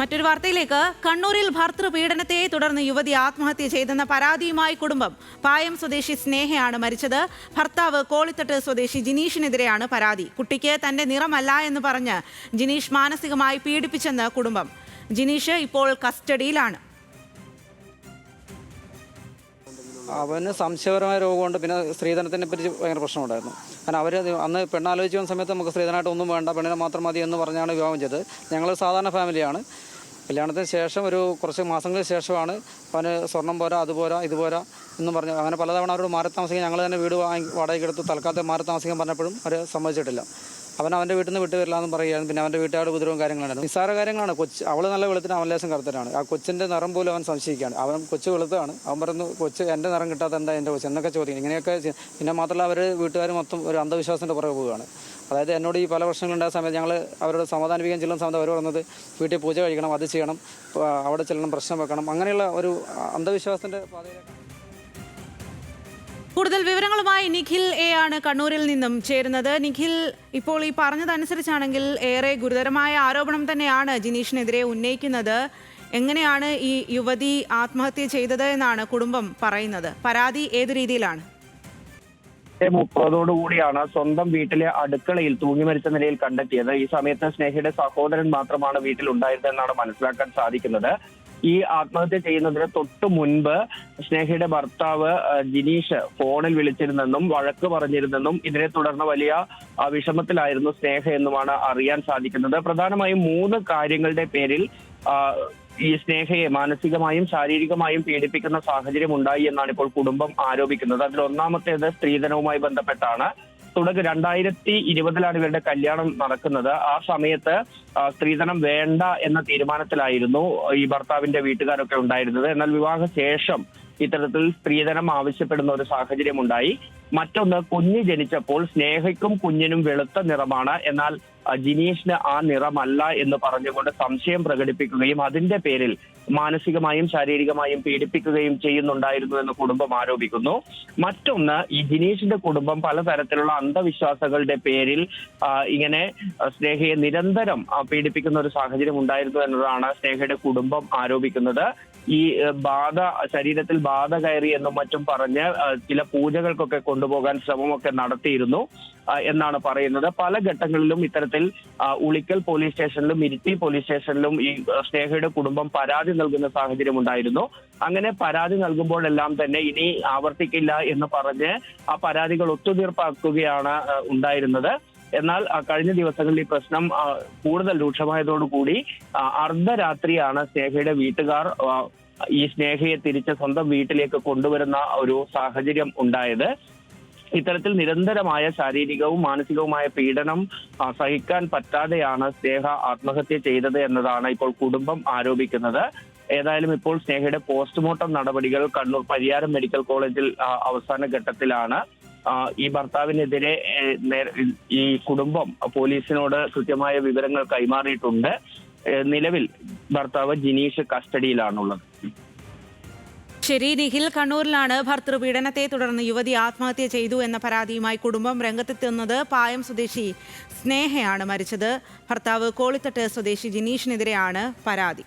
മറ്റൊരു വാർത്തയിലേക്ക്. കണ്ണൂരിൽ ഭർതൃപീഡനത്തെ തുടർന്ന് യുവതി ആത്മഹത്യ ചെയ്തെന്ന പരാതിയുമായി കുടുംബം. പായം സ്വദേശി സ്നേഹയാണ് മരിച്ചത്. ഭർത്താവ് കോളിത്തട്ട് സ്വദേശി ജിനീഷിനെതിരെയാണ് പരാതി. കുട്ടിക്ക് തന്റെ നിറമല്ല എന്ന് പറഞ്ഞ് ജിനീഷ് മാനസികമായി പീഡിപ്പിച്ചെന്ന് കുടുംബം. ജിനീഷ് ഇപ്പോൾ കസ്റ്റഡിയിലാണ്. അവന് സംശയപരമായ രോഗമുണ്ട്. പിന്നെ സ്ത്രീധനത്തിനെ പറ്റി ഭയങ്കര പ്രശ്നമുണ്ടായിരുന്നു. കാരണം അവർ അന്ന് പെണ്ണാലോചിച്ച് വന്ന സമയത്ത് നമുക്ക് സ്ത്രീധനമായിട്ട് ഒന്നും വേണ്ട, പെണ്ണിനെ മാത്രം മതി എന്ന് പറഞ്ഞാണ് വിവാഹം ചെയ്തത്. ഞങ്ങൾ സാധാരണ ഫാമിലിയാണ്. കല്യാണത്തിന് ശേഷം ഒരു കുറച്ച് മാസങ്ങൾക്ക് ശേഷമാണ് അവന് സ്വർണം പോരാ, അതുപോരാ, ഇതുപോരാ എന്നും പറഞ്ഞു. അങ്ങനെ പലതവണ അവരോട് മാറി താമസിക്കാൻ ഞങ്ങൾ തന്നെ വീട് വാടകയ്ക്കെടുത്ത് തൽക്കാലത്തെ മാറി താമസിക്കാൻ പറഞ്ഞപ്പോഴും അവർ സമ്മതിച്ചിട്ടില്ല. അവൻ്റെ വീട്ടിൽ നിന്ന് വിട്ടു വരില്ല എന്ന് പറയുകയാണ്. പിന്നെ അവൻ്റെ വീട്ടുകാരുടെ ഉപദ്രവവും കാര്യങ്ങളുണ്ടായിരുന്നു. നിസ്സാര കാര്യങ്ങളാണ്. അവൾ നല്ല വെളുത്തിന് അവൻ ലേശം കറുത്തരാണ്. ആ കൊച്ചിൻ്റെ നിറം പോലും അവൻ സംശയിക്കുകയാണ്. കൊച്ചു വെളുത്താണ്. അവൻ പറയുന്നു കൊച്ച് എൻ്റെ നിറം കിട്ടാത്ത എന്താ എൻ്റെ കൊച്ച് എന്നൊക്കെ ചോദിക്കും. ഇങ്ങനെയൊക്കെ. പിന്നെ മാത്രമല്ല അവർ വീട്ടുകാർ മൊത്തം ഒരു അന്ധവിശ്വാസത്തിൻ്റെ പുറകെ പോവുകയാണ്. അതായത് എന്നോട് ഈ പല പ്രശ്നങ്ങളുണ്ടായ സമയത്ത് ഞങ്ങൾ അവരോട് സമാധാനിപ്പിക്കാൻ ചെല്ലുന്ന സമയത്ത് അവർ പറഞ്ഞത് വീട്ടിൽ പൂജ കഴിക്കണം, അത് ചെയ്യണം, അവിടെ ചെല്ലണം, പ്രശ്നം വെക്കണം, അങ്ങനെയുള്ള ഒരു അന്ധവിശ്വാസത്തിൻ്റെ പാതയിലേക്കാണ്. കൂടുതൽ വിവരങ്ങളുമായി നിഖിൽ എ ആണ് കണ്ണൂരിൽ നിന്നും ചേരുന്നത്. നിഖിൽ, ഇപ്പോൾ ഈ പറഞ്ഞതനുസരിച്ചാണെങ്കിൽ ഏറെ ഗുരുതരമായ ആരോപണം തന്നെയാണ് ജിനീഷിനെതിരെ ഉന്നയിക്കുന്നത്. എങ്ങനെയാണ് ഈ യുവതി ആത്മഹത്യ ചെയ്തത് എന്നാണ് കുടുംബം പറയുന്നത്? പരാതി ഏത് രീതിയിലാണ്? 30 സ്വന്തം വീട്ടിലെ അടുക്കളയിൽ തൂങ്ങി മരിച്ച നിലയിൽ കണ്ടെത്തിയത്. ഈ സമയത്ത് സ്നേഹയുടെ സഹോദരൻ മാത്രമാണ് വീട്ടിൽ ഉണ്ടായിരുന്നതെന്നാണ് മനസ്സിലാക്കാൻ സാധിക്കുന്നത്. ഈ ആത്മഹത്യ ചെയ്യുന്നതിന് തൊട്ടു മുൻപ് സ്നേഹയുടെ ഭർത്താവ് ജിനീഷ് ഫോണിൽ വിളിച്ചിരുന്നെന്നും വഴക്ക് പറഞ്ഞിരുന്നെന്നും ഇതിനെ തുടർന്ന് വലിയ വിഷമത്തിലായിരുന്നു സ്നേഹ എന്നുമാണ് അറിയാൻ സാധിക്കുന്നത്. പ്രധാനമായും 3 കാര്യങ്ങളുടെ പേരിൽ ഈ സ്നേഹയെ മാനസികമായും ശാരീരികമായും പീഡിപ്പിക്കുന്ന സാഹചര്യം ഉണ്ടായി എന്നാണ് ഇപ്പോൾ കുടുംബം ആരോപിക്കുന്നത്. അതിൽ ഒന്നാമത്തേത് സ്ത്രീധനവുമായി ബന്ധപ്പെട്ടാണ്. 2020 ഇവരുടെ കല്യാണം നടക്കുന്നത്. ആ സമയത്ത് സ്ത്രീധനം വേണ്ട എന്ന തീരുമാനത്തിലായിരുന്നു ഈ ഭർത്താവിന്റെ വീട്ടുകാരൊക്കെ ഉണ്ടായിരുന്നത്. എന്നാൽ വിവാഹശേഷം ഇത്തരത്തിൽ സ്ത്രീധനം ആവശ്യപ്പെടുന്ന ഒരു സാഹചര്യം ഉണ്ടായി. മറ്റൊന്ന്, കുഞ്ഞ് ജനിച്ചപ്പോൾ സ്നേഹയ്ക്കും കുഞ്ഞിനും വെളുത്ത നിറമാണ്, എന്നാൽ ജിനീഷിന് ആ നിറമല്ല എന്ന് പറഞ്ഞുകൊണ്ട് സംശയം പ്രകടിപ്പിക്കുകയും അതിന്റെ പേരിൽ മാനസികമായും ശാരീരികമായും പീഡിപ്പിക്കുകയും ചെയ്യുന്നുണ്ടായിരുന്നു എന്ന് കുടുംബം ആരോപിക്കുന്നു. മറ്റൊന്ന്, ഈ ജിനീഷിന്റെ കുടുംബം പലതരത്തിലുള്ള അന്ധവിശ്വാസങ്ങളുടെ പേരിൽ ഇങ്ങനെ സ്നേഹയെ നിരന്തരം പീഡിപ്പിക്കുന്ന ഒരു സാഹചര്യം ഉണ്ടായിരുന്നു എന്നതാണ് സ്നേഹയുടെ കുടുംബം ആരോപിക്കുന്നത്. ഈ ശരീരത്തിൽ ബാധ കയറി എന്നും മറ്റും പറഞ്ഞ് ചില പൂജകൾക്കൊക്കെ കൊണ്ടുപോകാൻ ശ്രമമൊക്കെ നടത്തിയിരുന്നു എന്നാണ് പറയുന്നത്. പല ഘട്ടങ്ങളിലും ഇത്തരത്തിൽ ഉളിക്കൽ പോലീസ് സ്റ്റേഷനിലും ഇരിട്ടി പോലീസ് സ്റ്റേഷനിലും ഈ സ്നേഹയുടെ കുടുംബം പരാതി നൽകുന്ന സാഹചര്യം ഉണ്ടായിരുന്നു. അങ്ങനെ പരാതി നൽകുമ്പോഴെല്ലാം തന്നെ ഇനി ആവർത്തിക്കില്ല എന്ന് പറഞ്ഞ് ആ പരാതികൾ ഒത്തുതീർപ്പാക്കുകയാണ് ഉണ്ടായിരുന്നത്. എന്നാൽ കഴിഞ്ഞ ദിവസങ്ങളിൽ ഈ പ്രശ്നം കൂടുതൽ രൂക്ഷമായതോടുകൂടി അർദ്ധരാത്രിയാണ് സ്നേഹയുടെ വീട്ടുകാർ ഈ സ്നേഹയെ തിരിച്ച് സ്വന്തം വീട്ടിലേക്ക് കൊണ്ടുവരുന്ന ഒരു സാഹചര്യം ഉണ്ടായത്. ഇത്തരത്തിൽ നിരന്തരമായ ശാരീരികവും മാനസികവുമായ പീഡനം സഹിക്കാൻ പറ്റാതെയാണ് സ്നേഹ ആത്മഹത്യ ചെയ്തത് എന്നതാണ് ഇപ്പോൾ കുടുംബം ആരോപിക്കുന്നത്. ഏതായാലും ഇപ്പോൾ സ്നേഹയുടെ പോസ്റ്റ്മോർട്ടം നടപടികൾ കണ്ണൂർ പരിയാരം മെഡിക്കൽ കോളേജിൽ അവസാന ഘട്ടത്തിലാണ്. ഈ ഭർത്താവിനെതിരെ ഈ കുടുംബം പോലീസിനോട് കൃത്യമായ വിവരങ്ങൾ കൈമാറിയിട്ടുണ്ട്. നിലവിൽ ഭർത്താവ് ജിനീഷ് കസ്റ്റഡിയിലാണുള്ളത്. ശരി നിഖിൽ, കണ്ണൂരിലാണ് ഭർതൃപീഡനത്തെ തുടർന്ന് യുവതി ആത്മഹത്യ ചെയ്തു എന്ന പരാതിയുമായി കുടുംബം രംഗത്തെത്തുന്നത്. പായം സ്വദേശി സ്നേഹയാണ് മരിച്ചത്. ഭർത്താവ് കോളിത്തട്ട് സ്വദേശി ജിനീഷിനെതിരെയാണ് പരാതി.